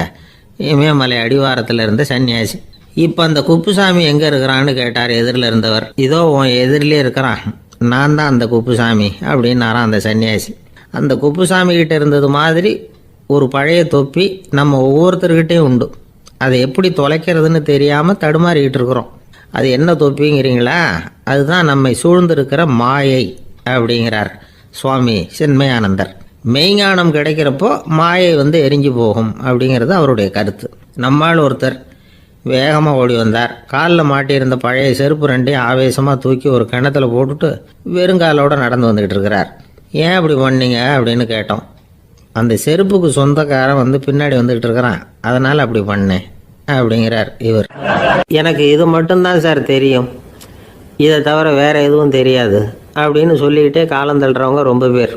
A: இமயமலை அடிவாரத்தில் இருந்த சன்னியாசி. இப்போ அந்த குப்புசாமி எங்கே இருக்கிறான்னு கேட்டார் எதிரில் இருந்தவர். இதோ உன் எதிரிலே இருக்கிறான், நான் தான் அந்த குப்புசாமி அப்படின்னாரான் அந்த சன்னியாசி. அந்த குப்புசாமி கிட்ட இருந்தது மாதிரி ஒரு பழைய தொப்பி நம்ம ஒவ்வொருத்தர்கிட்டையும் உண்டு. அதை எப்படி தொலைக்கிறதுன்னு தெரியாமல் தடுமாறிக்கிட்டு இருக்கிறோம். அது என்ன தொப்பிங்கிறீங்களா? அதுதான் நம்மை சூழ்ந்திருக்கிற மாயை அப்படிங்கிறார் சுவாமி சின்மயானந்தர். மெய்ஞானம் கிடைக்கிறப்போ மாயை எரிஞ்சு போகும் அப்படிங்கிறது அவருடைய கருத்து. நம்மால் ஒருத்தர் வேகமாக ஓடி வந்தார். காலில் மாட்டியிருந்த பழைய செருப்பு 2ஐயும் ஆவேசமாக தூக்கி ஒரு கிணத்துல போட்டுட்டு வெறுங்காலோடு நடந்து வந்துக்கிட்டு இருக்கிறார். ஏன் அப்படி பண்ணீங்க அப்படின்னு கேட்டோம். அந்த செருப்புக்கு சொந்தக்காரன் பின்னாடி வந்துக்கிட்டு இருக்கிறான், அதனால் அப்படி பண்ணேன் அப்படிங்கிறார் இவர். எனக்கு இது மட்டும்தான் சார் தெரியும், இதை தவிர வேறு எதுவும் தெரியாது அப்படின்னு சொல்லிக்கிட்டே காலம் தள்ளுறவங்க ரொம்ப பேர்.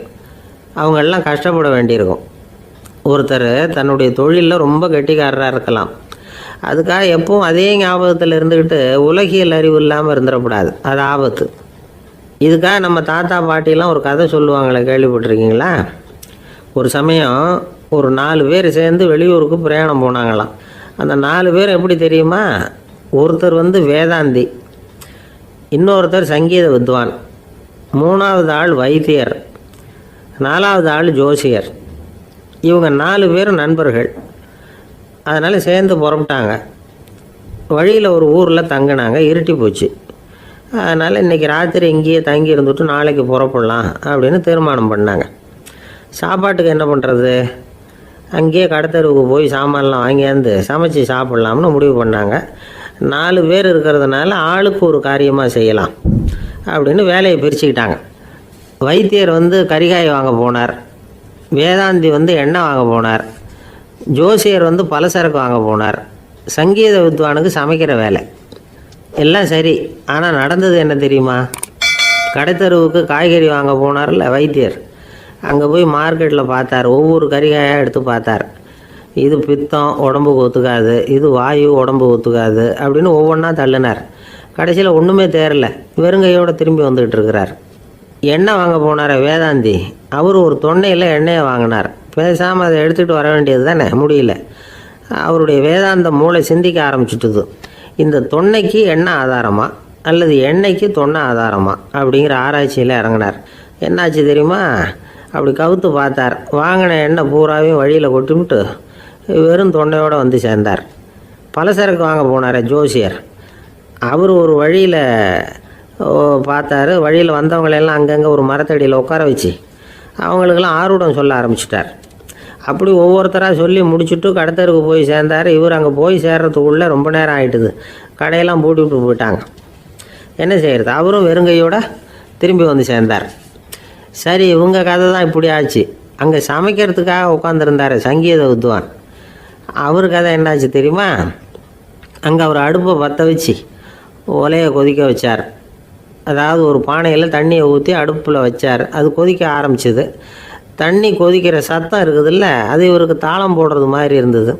A: அவங்கெல்லாம் கஷ்டப்பட வேண்டியிருக்கும். ஒருத்தர் தன்னுடைய தொழிலில் ரொம்ப கெட்டிக்காரராக இருக்கலாம். அதுக்காக எப்பவும் அதே ஞாபகத்தில் இருந்துக்கிட்டு உலகியல் அறிவு இல்லாமல் இருந்துடக்கூடாது, அது ஆபத்து. இதுக்காக நம்ம தாத்தா பாட்டிலாம் ஒரு கதை சொல்லுவாங்களே, கேள்விப்பட்டிருக்கீங்களா? ஒரு சமயம் ஒரு 4 பேர் சேர்ந்து வெளியூருக்கு பிரயாணம் போனாங்களாம். அந்த 4 பேர் எப்படி தெரியுமா? ஒருத்தர் வேதாந்தி, இன்னொருத்தர் சங்கீத வித்வான், 3வது ஆள் வைத்தியர், 4வது ஆள் ஜோசியர். இவங்க 4 பேரும் நண்பர்கள். அதனால் சேர்ந்து புறப்பட்டாங்க. வழியில் ஒரு ஊரில் தங்கினாங்க. இருட்டி போச்சு. அதனால் இன்றைக்கி ராத்திரி இங்கேயே தங்கி இருந்துட்டு நாளைக்கு புறப்படலாம் அப்படின்னு தீர்மானம் பண்ணாங்க. சாப்பாட்டுக்கு என்ன பண்ணுறது? அங்கேயே கடத்தெருவுக்கு போய் சாமான்லாம் வாங்கியாந்து சமைச்சு சாப்பிட்லாம்னு முடிவு பண்ணாங்க. 4 பேர் இருக்கிறதுனால ஆளுக்கு ஒரு காரியமாக செய்யலாம் அப்படின்னு வேலையை பிரிச்சுக்கிட்டாங்க. வைத்தியர் கரிகாய் வாங்க போனார். வேதாந்தி எண்ணெய் வாங்க போனார். ஜோசியர் பலசரக்கு வாங்க போனார். சங்கீத வித்வானுக்கு சமைக்கிற வேலை. எல்லாம் சரி. ஆனால் நடந்தது என்ன தெரியுமா? கடைத்தெருவுக்கு காய்கறி வாங்க போனார்ல வைத்தியர். அங்கே போய் மார்க்கெட்டில் பார்த்தார். ஒவ்வொரு கரிகாயாக எடுத்து பார்த்தார். இது பித்தம், உடம்புக்கு ஒத்துக்காது. இது வாயு, உடம்பு ஒத்துக்காது அப்படின்னு ஒவ்வொன்றா தள்ளினார். கடைசியில் ஒன்றுமே தேரல. வெறுங்கையோடு திரும்பி வந்துக்கிட்டு இருக்கிறார். எண்ணெய் வாங்க போனார் வேதாந்தி. அவர் ஒரு தொன்னையில் எண்ணெயை வாங்கினார். பேசாமல் அதை எடுத்துகிட்டு வர வேண்டியது தானே, முடியல. அவருடைய வேதாந்த மூளை சிந்திக்க ஆரம்பிச்சுட்டுது. இந்த தொன்னைக்கு எண்ணெய் ஆதாரமா அல்லது எண்ணெய்க்கு தொன்னை ஆதாரமா அப்படிங்கிற ஆராய்ச்சியில் இறங்கினார். என்னாச்சு தெரியுமா? அப்படி கவுத்து பார்த்தார். வாங்கின எண்ணெய் பூராவையும் வழியில் கொட்டிவிட்டு வெறும் தொன்னையோடு சேர்ந்தார். பலசரக்கு வாங்க போனார் ஜோசியர். அவர் ஒரு வழியில் பார்த்தாரு. வழியில் வந்தவங்களெல்லாம் அங்கங்கே ஒரு மரத்தடியில் உட்கார வச்சு அவங்களுக்கெல்லாம் ஆர்வம் சொல்ல ஆரம்பிச்சிட்டார். அப்படி ஒவ்வொருத்தராக சொல்லி முடிச்சுட்டு கடத்தருக்கு போய் சேர்ந்தார். இவர் அங்கே போய் சேர்றதுக்குள்ளே ரொம்ப நேரம் ஆகிட்டுது. கடையெல்லாம் பூட்டி விட்டு போயிட்டாங்க. என்ன செய்கிறது? அவரும் வெறுங்கையோடு திரும்பி சேர்ந்தார். சரி, இவங்க கதை தான் இப்படி ஆச்சு. அங்கே சமைக்கிறதுக்காக உட்காந்துருந்தார் சங்கீத வித்வான். அவர் கதை என்னாச்சு தெரியுமா? அங்கே அவர் அடுப்பை பற்ற வச்சு ஒலையை கொதிக்க வச்சார். அதாவது ஒரு பானையில் தண்ணியை ஊற்றி அடுப்பில் வச்சார். அது கொதிக்க ஆரம்பிச்சிது. தண்ணி கொதிக்கிற சத்தம் இருக்குதுல்ல, அது இவருக்கு தாளம் போடுறது மாதிரி இருந்தது.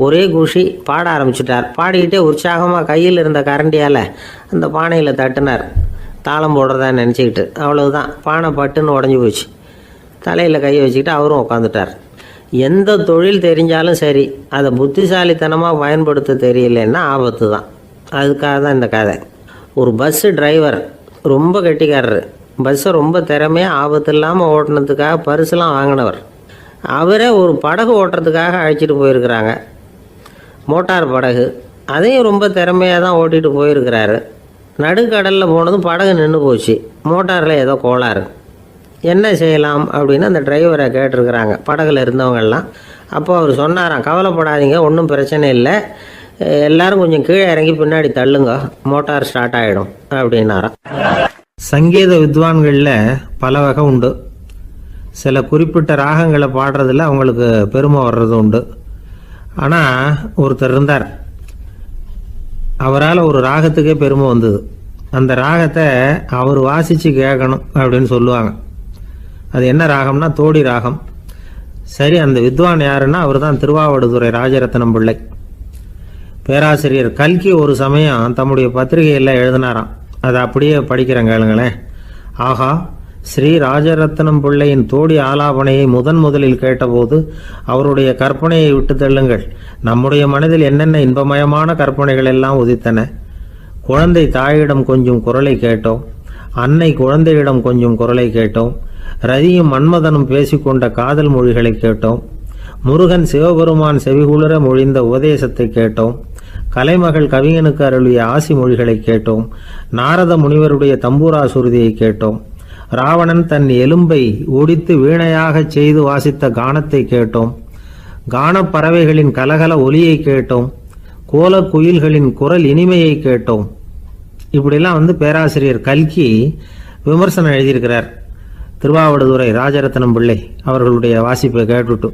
A: ஒரே குஷி. பாட ஆரம்பிச்சிட்டார். பாடிக்கிட்டே உற்சாகமாக கையில் இருந்த கரண்டியால் அந்த பானையில் தட்டினார். தாளம் போடுறதா நினச்சிக்கிட்டு. அவ்வளவுதான், பானை பட்டுன்னு உடஞ்சி போச்சு. தலையில் கையை வச்சுக்கிட்டு அவரும் உட்காந்துட்டார். எந்த தொழில் தெரிஞ்சாலும் சரி, அதை புத்திசாலித்தனமாக பயன்படுத்த தெரியலன்னா ஆபத்து தான். அதுக்காக தான் இந்த கதை. ஒரு பஸ்ஸு டிரைவர் ரொம்ப கெட்டிக்காரரு. பஸ்ஸை ரொம்ப திறமையாக ஆபத்து இல்லாமல் ஓட்டினதுக்காக பரிசுலாம் வாங்கினவர். அவரே ஒரு படகு ஓட்டுறதுக்காக அழைச்சிட்டு போயிருக்கிறாங்க. மோட்டார் படகு. அதையும் ரொம்ப திறமையாக தான் ஓட்டிகிட்டு போயிருக்கிறாரு. நடுக்கடலில் போனதும் படகு நின்று போச்சு. மோட்டாரில் ஏதோ கோளாறு. என்ன செய்யலாம் அப்படின்னு அந்த டிரைவரை கேட்டிருக்கிறாங்க படகுல இருந்தவங்கெல்லாம். அப்போ அவர் சொன்னாராம், கவலைப்படாதீங்க, ஒன்றும் பிரச்சனை இல்லை, எல்லாரும் கொஞ்சம் கீழே இறங்கி பின்னாடி தள்ளுங்க, மோட்டார் ஸ்டார்ட் ஆகிடும் அப்படின்னாராம். சங்கீத வித்வான்களில் பல வகை உண்டு. சில குறிப்பிட்ட ராகங்களை பாடுறதில் அவங்களுக்கு பெருமை வர்றது உண்டு. ஆனால் ஒருத்தர் இருந்தார், அவரால் ஒரு ராகத்துக்கே பெருமை வந்தது. அந்த ராகத்தை அவர் வாசித்து கேட்கணும் அப்படின்னு சொல்லுவாங்க. அது என்ன ராகம்னா தோடி ராகம். சரி, அந்த வித்வான் யாருன்னா அவர் தான் திருவாவடுதுறை ராஜரத்னம் பிள்ளை. பேராசிரியர் கல்கி ஒரு சமயம் தம்முடைய பத்திரிகையில் எழுதினாராம். அதை அப்படியே படிக்கிறேன் கேளுங்களேன். ஆகா, ஸ்ரீ ராஜரத்னம் பிள்ளையின் தோடி ஆலாபனையை முதலில் கேட்டபோது அவருடைய கற்பனையை விட்டு தள்ளுங்கள். நம்முடைய மனதில் என்னென்ன இன்பமயமான கற்பனைகள் எல்லாம் உதித்தன. குழந்தை தாயிடம் கொஞ்சம் குரலை கேட்டோம். அன்னை குழந்தையிடம் கொஞ்சம் குரலை கேட்டோம். ரதியும் மன்மதனும் பேசிக்கொண்ட காதல் மொழிகளை கேட்டோம். முருகன் சிவபெருமான் செவிகுளிர மொழிந்த உபதேசத்தை கேட்டோம். கலைமகள் கவிஞனுக்கு அருளிய ஆசி மொழிகளை கேட்டோம். நாரத முனிவருடைய தம்பூரா சுருதியை கேட்டோம். ராவணன் தன் எலும்பை ஒடித்து வீணையாகச் செய்து வாசித்த கானத்தை கேட்டோம். கானப் பறவைகளின் கலகல ஒலியை கேட்டோம். கோலக் குயில்களின் குரல் இனிமையை கேட்டோம். இப்படிலாம் பேராசிரியர் கல்கி விமர்சனம் எழுதியிருக்கிறார். திருவாவடுதுறை ராஜரத்னம் பிள்ளை அவர்களுடைய வாசிப்பை கேட்டுட்டு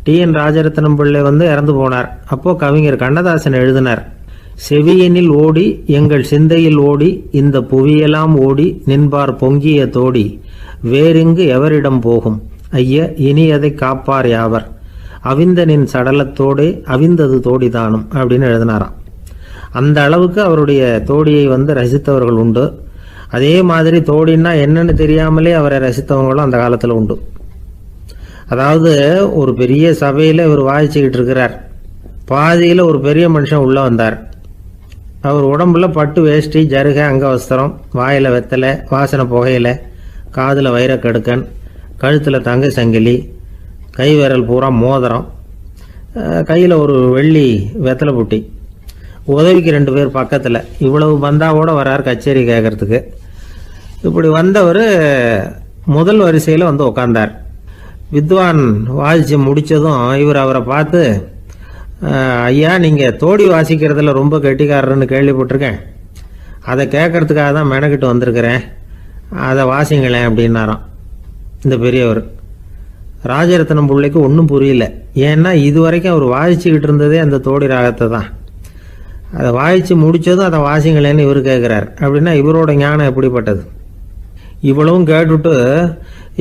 A: டி.என். ராஜரத்னம் பிள்ளை இறந்து போனார். அப்போ கவிஞர் கண்ணதாசன் எழுதினார், செவியனில் ஓடி எங்கள் சிந்தையில் ஓடி இந்த புவியெல்லாம் ஓடி நின்பார் பொங்கிய தோடி வேறிங்கு எவரிடம் போகும் ஐய இனி அதை காப்பார் யாவர் அவிந்தனின் சடலத்தோடே அவிந்தது தோடிதானும் அப்படின்னு எழுதினாராம். அந்த அளவுக்கு அவருடைய தோடியை ரசித்தவர்கள் உண்டு. அதே மாதிரி தோடின்னா என்னன்னு தெரியாமலே அவரை ரசித்தவங்களும் அந்த காலத்தில் உண்டு. அதாவது ஒரு பெரிய சபையில் இவர் வாசிச்சுக்கிட்டு இருக்கிறார். பாதியில் ஒரு பெரிய மனுஷன் உள்ளே வந்தார். அவர் உடம்புல பட்டு வேஷ்டி, ஜருகை, அங்கவஸ்திரம், வாயில் வெத்தலை, வாசனை புகையில, காதில் வைரக்கடுக்கன், கழுத்தில் தங்க சங்கிலி, கை விரல் பூரா மோதிரம், கையில் ஒரு வெள்ளி வெத்தலை புட்டி, உதவிக்கு 2 பேர் பக்கத்தில். இவ்வளவு பந்தாவோடு வரார் கச்சேரி கேட்குறதுக்கு. இப்படி வந்தவர் முதல் வரிசையில் வந்து உட்காந்தார். வித்வான் வாசித்து முடித்ததும் இவர் அவரை பார்த்து, ஐயா, நீங்கள் தோடி வாசிக்கிறதுல ரொம்ப கெட்டிக்காரர்னு கேள்விப்பட்டிருக்கேன், அதை கேட்கறதுக்காக தான் மெனக்கிட்டு வந்திருக்கிறேன், அதை வாசிங்களேன் அப்படின்னாராம் இந்த பெரியவர். ராஜரத்னம் பிள்ளைக்கு ஒன்றும் புரியல. ஏன்னா இது வரைக்கும் அவர் வாசிச்சுக்கிட்டு இருந்ததே அந்த தோடி ராகத்தை தான். அதை வாசித்து முடித்ததும் அதை வாசிங்களேன்னு இவர் கேட்குறார். அப்படின்னா இவரோட ஞானம் எப்படிப்பட்டது? இவ்வளவும் கேட்டுட்டு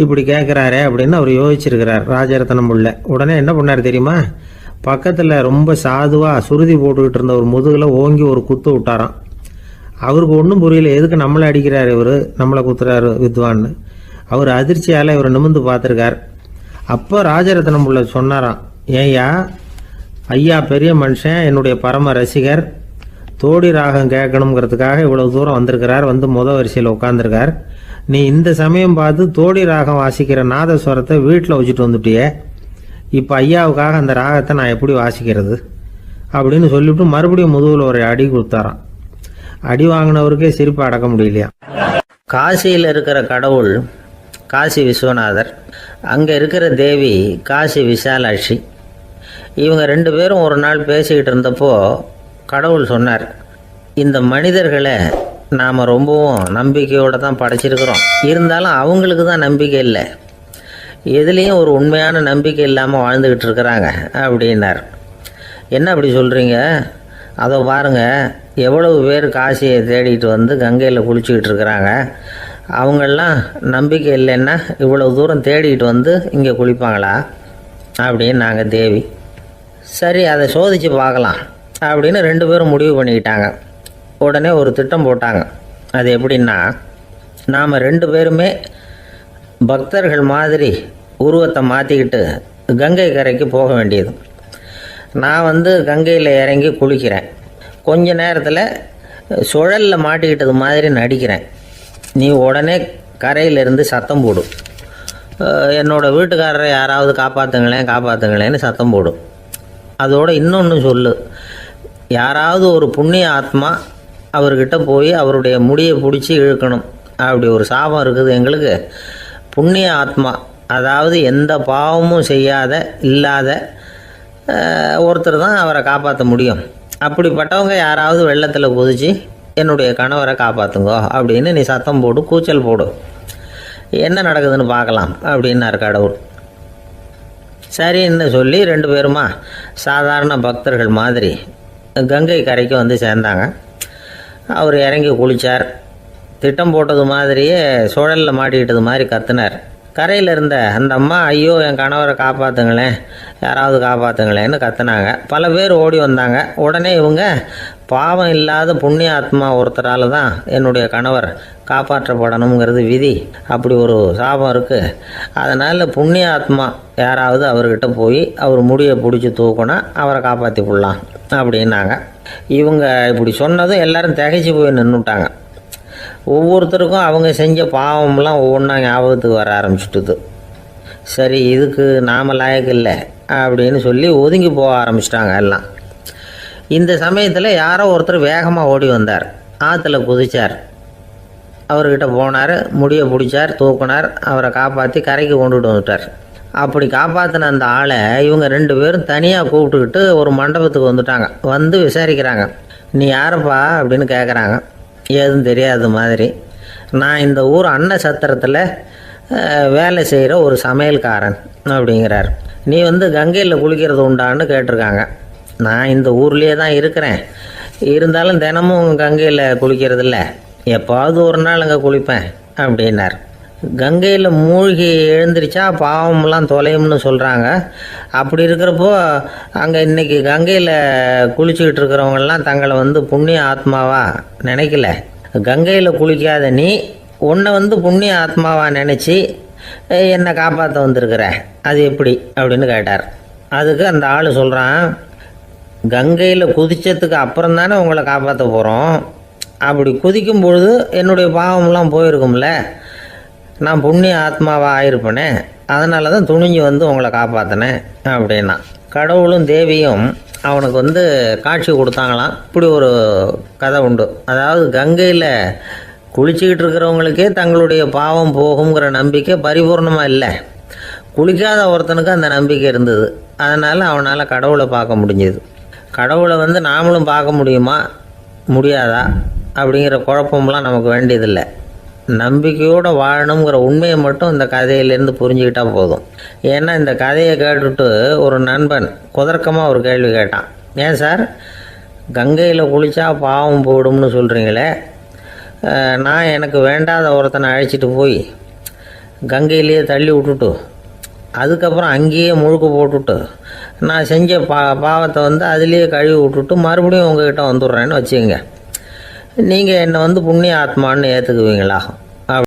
A: இப்படி கேட்குறாரே அப்படின்னு அவர் யோசிச்சிருக்கிறார் ராஜரத்னம் பிள்ளை. உடனே என்ன பண்ணார் தெரியுமா? பக்கத்தில் ரொம்ப சாதுவாக சுருதி போட்டுக்கிட்டு இருந்த ஒரு முதுகில் ஓங்கி ஒரு குத்து விட்டாராம். அவருக்கு ஒன்றும் புரியல, எதுக்கு நம்மளை அடிக்கிறார் இவர், நம்மளை குத்துறாரு வித்வான்னு. அவர் அதிர்ச்சியால் இவர் நிமிர்ந்து பார்த்துருக்கார். அப்போ ராஜரத்னம் பிள்ளை சொன்னாராம், ஏய்யா, ஐயா பெரிய மனுஷன், என்னுடைய பரம ரசிகர், தோடி ராகம் கேட்கணுங்கிறதுக்காக இவ்வளோ தூரம் வந்திருக்கிறார், வந்து வரிசையில் உட்காந்துருக்கார். நீ இந்த சமயம் பார்த்து தோடி ராகம் வாசிக்கிற நாதஸ்வரத்தை வீட்டில் வச்சுட்டு வந்துட்டியே, இப்போ ஐயாவுக்காக அந்த ராகத்தை நான் எப்படி வாசிக்கிறது அப்படின்னு சொல்லிவிட்டு மறுபடியும் முதுகில் ஒரு அடி கொடுத்தாராம். அடி வாங்கினவருக்கே சிரிப்பு அடக்க முடியலையா. காசியில் இருக்கிற கடவுள் காசி விஸ்வநாதர், அங்கே இருக்கிற தேவி காசி விசாலாட்சி. இவங்க 2 பேரும் ஒரு நாள் பேசிக்கிட்டு இருந்தப்போ கடவுள் சொன்னார், இந்த மனிதர்களை நாம் ரொம்பவும் நம்பிக்கையோடு தான் படைச்சிருக்கிறோம், இருந்தாலும் அவங்களுக்கு தான் நம்பிக்கை இல்லை, எதுலேயும் ஒரு உண்மையான நம்பிக்கை இல்லாமல் வாழ்ந்துக்கிட்டு இருக்கிறாங்க அப்படின்னார். என்ன அப்படி சொல்கிறீங்க? அதை பாருங்கள், எவ்வளவு பேர் காசியை தேடிட்டு வந்து கங்கையில் குளிச்சுக்கிட்டு இருக்கிறாங்க, அவங்களெலாம் நம்பிக்கை இல்லைன்னா இவ்வளவு தூரம் தேடிட்டு வந்து இங்கே குளிப்பாங்களா அப்படின்னு நாங்கள் தேவி. சரி, அதை சோதித்து பார்க்கலாம் அப்படின்னு 2 பேரும் முடிவு பண்ணிக்கிட்டாங்க. உடனே ஒரு திட்டம் போட்டாங்க. அது எப்படின்னா, நாம் 2 பேருமே பக்தர்கள் மாதிரி உருவத்தை மாற்றிக்கிட்டு கங்கை கரைக்கு போக வேண்டியது. நான் வந்து கங்கையில் இறங்கி குளிக்கிறேன், கொஞ்ச நேரத்தில் சுழலில் மாட்டிக்கிட்டது மாதிரி நடிக்கிறேன். நீ உடனே கரையிலேருந்து சத்தம் போடும், என்னோடய வீட்டுக்காரரை யாராவது காப்பாற்றுங்களேன்னு சத்தம் போடும். அதோடு இன்னொன்று சொல்லு, யாராவது ஒரு புண்ணிய ஆத்மா அவர்கிட்ட போய் அவருடைய முடியை பிடிச்சி இழுக்கணும், அப்படி ஒரு சாபம் இருக்குது எங்களுக்கு. புண்ணிய ஆத்மா, அதாவது எந்த பாவமும் செய்யாத இல்லாத ஒருத்தர் தான் அவரை காப்பாற்ற முடியும். அப்படிப்பட்டவங்க யாராவது வெள்ளத்தில் குதித்து என்னுடைய கணவரை காப்பாற்றுங்கோ அப்படின்னு நீ சத்தம் போடு, கூச்சல் போடு, என்ன நடக்குதுன்னு பார்க்கலாம் அப்படின்னார் கடவுள். சரின்னு சொல்லி 2 பேருமா சாதாரண பக்தர்கள் மாதிரி கங்கை கரைக்கு வந்து சேர்ந்தாங்க. அவர் இறங்கி குளித்தார். திட்டம் போட்டது மாதிரியே சுழலில் மாட்டிக்கிட்டது மாதிரி கத்துனார். கரையில் இருந்த அந்த அம்மா, ஐயோ என் கணவரை காப்பாற்றுங்களேன், யாராவது காப்பாற்றுங்களேன்னு கத்துனாங்க. பல பேர் ஓடி வந்தாங்க. உடனே இவங்க, பாவம் இல்லாத புண்ணிய ஆத்மா ஒருத்தரால் தான் என்னுடைய கணவர் காப்பாற்றப்படணுங்கிறது விதி, அப்படி ஒரு சாபம் இருக்குது, அதனால் புண்ணிய ஆத்மா யாராவது அவர்கிட்ட போய் அவர் முடியை பிடிச்சி தூக்கினா அவரை காப்பாற்றி விடலாம் அப்படின்னாங்க. இவங்க இப்படி சொன்னதும் எல்லோரும் திகைச்சு போய் நின்றுட்டாங்க. ஒவ்வொருத்தருக்கும் அவங்க செஞ்ச பாவம்லாம் ஒவ்வொன்றா ஞாபகத்துக்கு வர ஆரம்பிச்சுட்டுது. சரி, இதுக்கு நாம் லாயக்கு இல்லை அப்படின்னு சொல்லி ஒதுங்கி போக ஆரம்பிச்சிட்டாங்க எல்லாம். இந்த சமயத்தில் யாரோ ஒருத்தர் வேகமாக ஓடி வந்தார், ஆற்றுல குதிச்சார். அவர்கிட்ட போனார், முடியை பிடிச்சார், தூக்கினார், அவரை காப்பாற்றி கரைக்கு கொண்டுட்டு வந்துட்டார். அப்படி காப்பாற்றின அந்த ஆளை இவங்க 2 பேரும் தனியாக கூப்பிட்டுக்கிட்டு ஒரு மண்டபத்துக்கு வந்துட்டாங்க. வந்து விசாரிக்கிறாங்க. நீ யாரப்பா அப்படின்னு கேட்குறாங்க. ஏதும் தெரியாத மாதிரி, நான் இந்த ஊர் அன்ன சத்திரத்தில் வேலை செய்கிற ஒரு சமையல்காரன் அப்படிங்கிறார். நீ வந்து கங்கையில் குளிக்கிறது உண்டான்னு கேட்டிருக்காங்க. நான் இந்த ஊர்லேயே தான் இருக்கிறேன், இருந்தாலும் தினமும் கங்கையில் குளிக்கிறதில்ல, எப்பாவது ஒரு நாள் அங்கே குளிப்பேன் அப்படின்னார். கங்கையில் மூழ்கி எழுந்திரிச்சா பாவம்லாம் தொலையும்னு சொல்கிறாங்க. அப்படி இருக்கிறப்போ அங்கே இன்றைக்கி கங்கையில் குளிச்சுக்கிட்டு இருக்கிறவங்கெல்லாம் தங்களை வந்து புண்ணிய ஆத்மாவாக நினைக்கல. கங்கையில் குளிக்காத நீ உன்னை வந்து புண்ணிய ஆத்மாவாக நினச்சி என்னை காப்பாற்ற வந்திருக்கிற, அது எப்படி அப்படின்னு கேட்டார். அதுக்கு அந்த ஆள் சொல்கிறான், கங்கையில் குதித்ததுக்கு அப்புறம் தானே உங்களை காப்பாற்ற போகிறோம், அப்படி குதிக்கும் பொழுது என்னுடைய பாவம்லாம் போயிருக்கும்ல, நான் புண்ணிய ஆத்மாவாக ஆயிருப்பேனே, அதனால தான் துணிஞ்சு வந்து உங்களை காப்பாற்றினேன் அப்படின்னா. கடவுளும் தேவியும் அவனுக்கு வந்து காட்சி கொடுத்தாங்களாம். இப்படி ஒரு கதை உண்டு. அதாவது கங்கையில் குளிச்சுக்கிட்டு இருக்கிறவங்களுக்கே தங்களுடைய பாவம் போகுங்கிற நம்பிக்கை பரிபூர்ணமாக இல்லை. குளிக்காத ஒருத்தனுக்கு அந்த நம்பிக்கை இருந்தது. அதனால் அவனால் கடவுளை பார்க்க முடிஞ்சது. கடவுளை வந்து நாமளும் பார்க்க முடியுமா முடியாதா அப்படிங்கிற குழப்பம்லாம் நமக்கு வேண்டியதில்லை. நம்பிக்கையோடு வாழணுங்கிற உண்மையை மட்டும் இந்த கதையிலேருந்து புரிஞ்சுக்கிட்டால் போதும். ஏன்னா இந்த கதையை கேட்டுட்டு ஒரு நண்பன் குதர்க்கமாக ஒரு கேள்வி கேட்டான். ஏன் சார், கங்கையில் குளித்தா பாவம் போடும்னு சொல்கிறீங்களே, நான் எனக்கு வேண்டாத ஒருத்தனை அழைச்சிட்டு போய் கங்கையிலேயே தள்ளி விட்டுட்டு அதுக்கப்புறம் அங்கேயே முழுக்க போட்டுட்டு நான் செஞ்ச பாவத்தை வந்து அதுலேயே கழுவி விட்டுட்டு மறுபடியும் உங்ககிட்ட வந்துடுறேன்னு வச்சுக்கோங்க, நீங்கள் என்னை வந்து புண்ணிய ஆத்மான்னு ஏற்றுக்குவீங்களா?